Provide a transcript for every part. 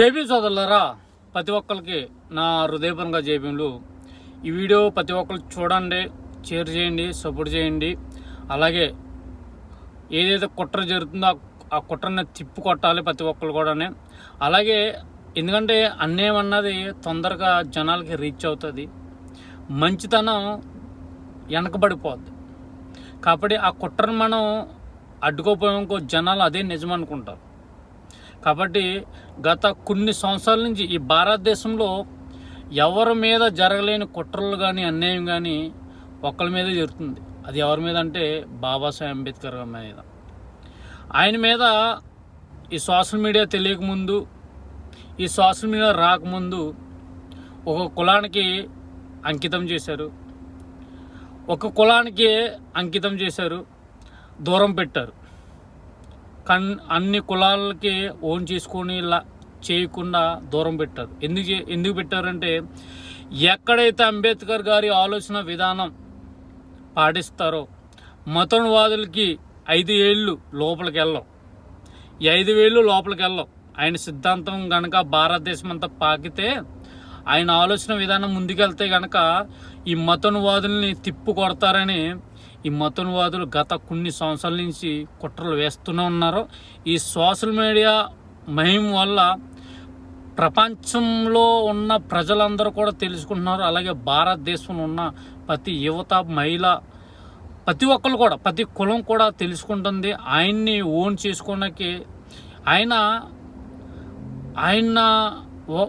జైభీం సోదరులారా, ప్రతి ఒక్కరికి నా హృదయపూర్వక జైభీంలు. ఈ వీడియో ప్రతి ఒక్కరు చూడండి, షేర్ చేయండి, సపోర్ట్ చేయండి. అలాగే ఏదైతే కుట్ర జరుగుతుందో ఆ కుట్రని తిప్పు కొట్టాలి ప్రతి ఒక్కరు కూడా. అలాగే ఎందుకంటే అన్యాయం అన్నది తొందరగా జనాలకి రీచ్ అవుతుంది, మంచితనం వెనకబడిపోద్ది. కాబట్టి ఆ కుట్రను మనం అడ్డుకోపోయామనుకో జనాలు అదే నిజం అనుకుంటారు. కాబట్టి గత కొన్ని సంవత్సరాల నుంచి ఈ భారతదేశంలో ఎవరి మీద జరగలేని కుట్రలు కానీ అన్యాయం కానీ ఒక్కరి మీదే జరుగుతుంది. అది ఎవరి మీద అంటే బాబాసాహెబ్ అంబేద్కర్ మీద. ఆయన మీద ఈ సోషల్ మీడియా తెలియకముందు, ఈ సోషల్ మీడియా రాకముందు ఒక కులానికి అంకితం చేశారు, ఒక కులానికి అంకితం చేశారు, దూరం పెట్టారు. అన్ని కులాలకి ఓన్ చేసుకొని చేయకుండా దూరం పెట్టారు. ఎందుకు పెట్టారంటే ఎక్కడైతే అంబేద్కర్ గారి ఆలోచన విధానం పాటిస్తారో మతోన్వాదులకి 5 ఏళ్ళు లోపలికి వెళ్ళం, ఈ 5 ఏళ్ళు లోపలికి వెళ్ళం. ఆయన సిద్ధాంతం కనుక భారతదేశం అంతా పాకితే, ఆయన ఆలోచన విధానం ముందుకెళ్తే కనుక ఈ మతోన్వాదుల్ని తిప్పు కొడతారని ఈ మతోన్వాదులు గత కొన్ని సంవత్సరాల నుంచి కుట్రలు వేస్తూనే ఉన్నారు. ఈ సోషల్ మీడియా మహిమ వల్ల ప్రపంచంలో ఉన్న ప్రజలందరూ కూడా తెలుసుకుంటున్నారు. అలాగే భారతదేశంలో ఉన్న ప్రతి యువత, మహిళ, ప్రతి ఒక్కరు కూడా, ప్రతి కులం కూడా తెలుసుకుంటుంది. ఆయన్ని ఓన్ చేసుకోవడానికి ఆయన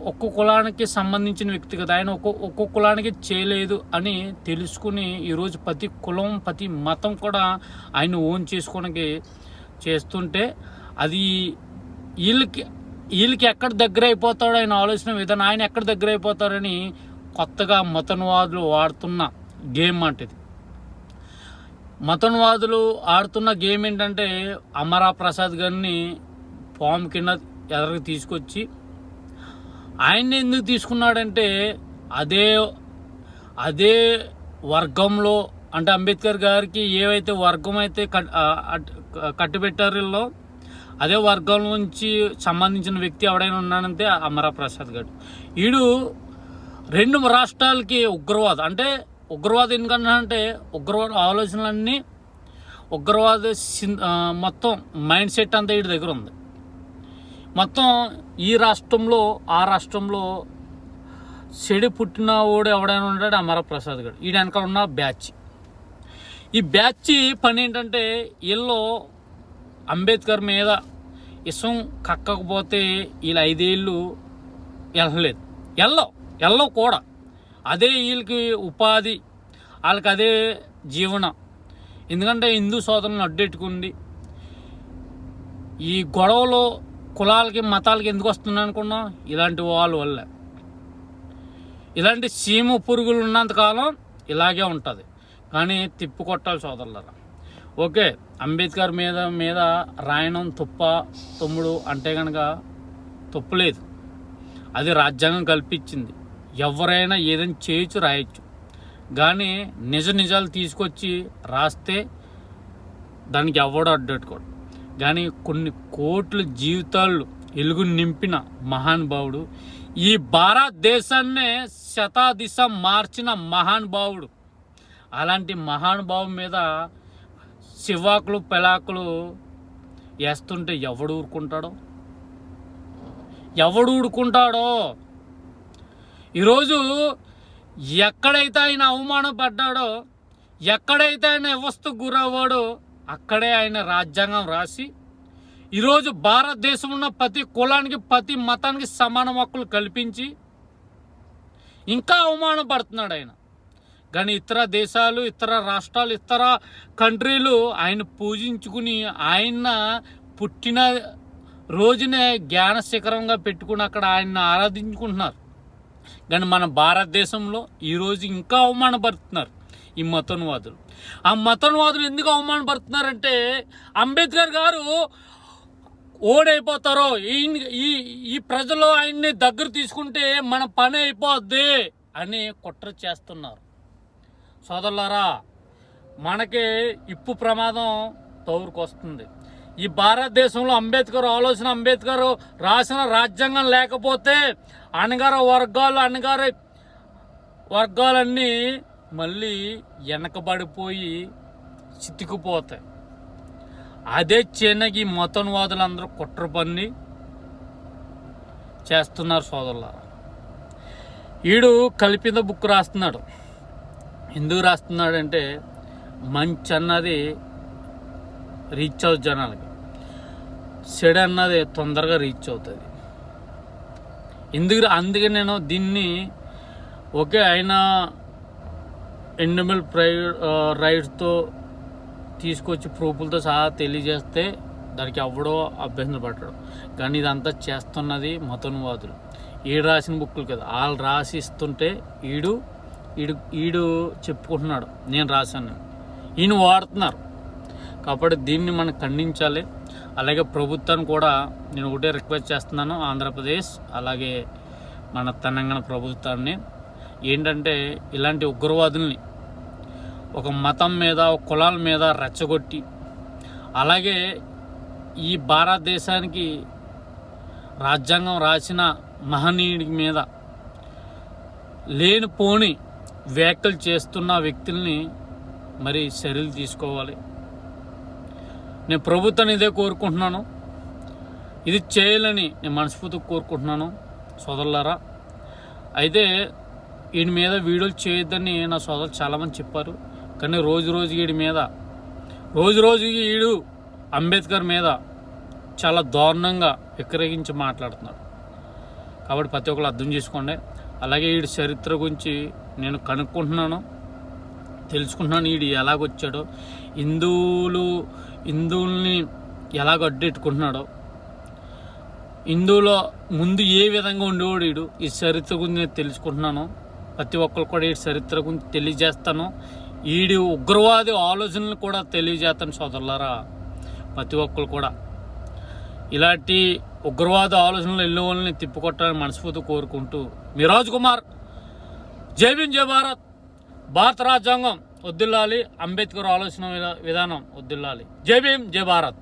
ఒక్క కులానికి సంబంధించిన వ్యక్తి కదా, ఆయన ఒక్కొక్క కులానికి చేయలేదు అని తెలుసుకుని ఈరోజు ప్రతి కులం, ప్రతి మతం కూడా ఆయన ఓన్ చేసుకోవడానికి చేస్తుంటే, అది వీళ్ళకి ఎక్కడ దగ్గర అయిపోతాడో ఆయన ఆలోచన విధానం, ఆయన ఎక్కడ దగ్గర అయిపోతారని కొత్తగా మతోన్వాదులు వాడుతున్న గేమ్ అంటది. మతోన్వాదులు ఆడుతున్న గేమ్ ఏంటంటే అమరా ప్రసాద్ గారిని పాము కింద ఎదరికి తీసుకొచ్చి, ఆయన్ని ఎందుకు తీసుకున్నాడంటే అదే వర్గంలో, అంటే అంబేద్కర్ గారికి ఏవైతే వర్గం అయితే కట్టిపెట్టారో అదే వర్గం నుంచి సంబంధించిన వ్యక్తి ఎవడైనా ఉన్నాడంటే అమరా ప్రసాద్ గారు. వీడు 2 రాష్ట్రాలకి ఉగ్రవాదం, అంటే ఉగ్రవాదం ఎందుకంటే ఉగ్రవాద ఆలోచనలన్నీ, ఉగ్రవాద మొత్తం మైండ్ సెట్ అంతా వీడి దగ్గర ఉంది. మొత్తం ఈ రాష్ట్రంలో ఆ రాష్ట్రంలో చెడు పుట్టిన వాడు ఎవడైనా ఉంటాడు అమరా ప్రసాద్ గారు. ఈ వెనకాల ఉన్న బ్యాచ్, ఈ బ్యాచ్ పని ఏంటంటే వీళ్ళు అంబేద్కర్ మీద ఇష్టం కక్కకపోతే వీళ్ళు 5 ఏళ్ళు వెళ్ళలేదు, వెళ్ళవు కూడా. అదే వీళ్ళకి ఉపాధి, వాళ్ళకి అదే జీవనం. ఎందుకంటే హిందూ సోదరులను అడ్డెట్టుకుంది. ఈ గొడవలో కులాలకి, మతాలకి ఎందుకు వస్తున్నాయి అనుకున్నాం? ఇలాంటి వాళ్ళ వల్ల. ఇలాంటి సీమ పురుగులు ఉన్నంతకాలం ఇలాగే ఉంటుంది. కానీ తిప్పు కొట్టాలి సోదరులారా. ఓకే, అంబేద్కర్ మీద రాయడం తమ్ముడు అంటే కనుక తప్పులేదు. అది రాజ్యాంగం కల్పించింది. ఎవరైనా ఏదైనా చేయొచ్చు, రాయొచ్చు. కానీ నిజాలు తీసుకొచ్చి రాస్తే దానికి ఎవడో అడ్డెట్టుకోడు. కానీ కొన్ని కోట్ల జీవితాలు వెలుగు నింపిన మహానుభావుడు, ఈ భారతదేశాన్నే శతాదిశ మార్చిన మహానుభావుడు. అలాంటి మహానుభావు మీద శివాకులు పెలాకులు వేస్తుంటే ఎవడు ఊరుకుంటాడో? ఈరోజు ఎక్కడైతే ఆయన అవమానపడ్డాడో, ఎక్కడైతే ఆయన వ్యవస్థకు గురవ్వాడో అక్కడే ఆయన రాజ్యాంగం రాసి ఈరోజు భారతదేశం ఉన్న ప్రతి కులానికి, ప్రతి మతానికి సమాన హక్కులు కల్పించి ఇంకా అవమానపడుతున్నాడు ఆయన. కానీ ఇతర దేశాలు, ఇతర రాష్ట్రాలు, ఇతర కంట్రీలు ఆయన పూజించుకుని ఆయన పుట్టిన రోజునే జ్ఞాన శిఖరంగా పెట్టుకుని అక్కడ ఆయన ఆరాధించుకుంటున్నారు. కానీ మన భారతదేశంలో ఈరోజు ఇంకా అవమానపడుతున్నారు ఈ మతోన్వాదులు. ఆ మతోన్వాదులు ఎందుకు అవమానపడుతున్నారంటే అంబేద్కర్ గారు ఓడైపోతారో, ఈ ప్రజలు ఆయన్ని దగ్గర తీసుకుంటే మన పని అయిపోద్ది అని కుట్ర చేస్తున్నారు. సోదరులారా, మనకి ఇప్పు ప్రమాదం తోరుకొస్తుంది. ఈ భారతదేశంలో అంబేద్కర్ ఆలోచన, అంబేద్కర్ రాసిన రాజ్యాంగం లేకపోతే అణగారు వర్గాలన్నీ మళ్ళీ వెనకబడిపోయి చితికిపోతాయి. అదే చిన్నకి మతోన్వాదులందరూ కుట్ర పన్ని చేస్తున్నారు సోదరులారా. వీడు కల్పిత బుక్ రాస్తున్నాడు. ఎందుకు రాస్తున్నాడంటే మంచి అన్నది రీచ్ అవుతుంది జనాలకి, చెడు అన్నది తొందరగా రీచ్ అవుతుంది. అందుకే నేను దీన్ని ఆయన ఎండమిల్ రైట్స్తో తీసుకొచ్చి ప్రూఫ్లతో సహా తెలియజేస్తే దానికి ఎవడో అభ్యంతరం పట్టడం. కానీ ఇదంతా చేస్తున్నది మతోన్వాదులు. ఈడు రాసిన బుక్కులు కదా, వాళ్ళు రాసిస్తుంటే ఈడు చెప్పుకుంటున్నాడు నేను రాశాను, ఈయన వాడుతున్నారు. కాబట్టి దీన్ని మనం ఖండించాలి. అలాగే ప్రభుత్వాన్ని కూడా నేను ఒకటే రిక్వెస్ట్ చేస్తున్నాను, ఆంధ్రప్రదేశ్ అలాగే మన తెలంగాణ ప్రభుత్వాన్ని, ఏంటంటే ఇలాంటి ఉగ్రవాదుల్ని ఒక మతం మీద, ఒక కులాల మీద రెచ్చగొట్టి, అలాగే ఈ భారతదేశానికి రాజ్యాంగం రాసిన మహనీయుడి మీద లేనిపోని వ్యాఖ్యలు చేస్తున్న వ్యక్తుల్ని మరి చర్యలు తీసుకోవాలి. నేను ప్రభుత్వాన్ని ఇదే కోరుకుంటున్నాను, ఇది చేయాలని నేను మనస్ఫూర్తిగా కోరుకుంటున్నాను సోదరులారా. అయితే వీడి మీద వీడియోలు చేయొద్దని నా సోదరులు చాలామంది చెప్పారు. కానీ రోజుకి వీడు అంబేద్కర్ మీద చాలా దారుణంగా విక్రయించి మాట్లాడుతున్నాడు. కాబట్టి ప్రతి ఒక్కరు అర్థం చేసుకోండి. అలాగే వీడి చరిత్ర గురించి నేను తెలుసుకుంటున్నాను. వీడు ఎలాగొచ్చాడో, హిందువుల్ని ఎలాగ అడ్డెట్టుకుంటున్నాడో, హిందువులో ముందు ఏ విధంగా ఉండేవాడు వీడు, ఈ చరిత్ర గురించి నేను తెలుసుకుంటున్నాను. ప్రతి ఒక్కరు కూడా ఈ చరిత్ర గురించి తెలియజేస్తాను. వీడి ఉగ్రవాది ఆలోచనలు కూడా తెలియజేస్తాను సోదరులారా. ప్రతి ఒక్కరు కూడా ఇలాంటి ఉగ్రవాద ఆలోచనలు ఎన్నో వాళ్ళని తిప్పుకొట్టాలని మనస్ఫూర్తి కోరుకుంటూ మీ రాజ్ కుమార్. జై భీమ్, జై భారత్. భారత రాజ్యాంగం వద్దిల్లాలి, అంబేద్కర్ ఆలోచన విధానం వద్దిల్లాలి. జై భీమ్, జై భారత్.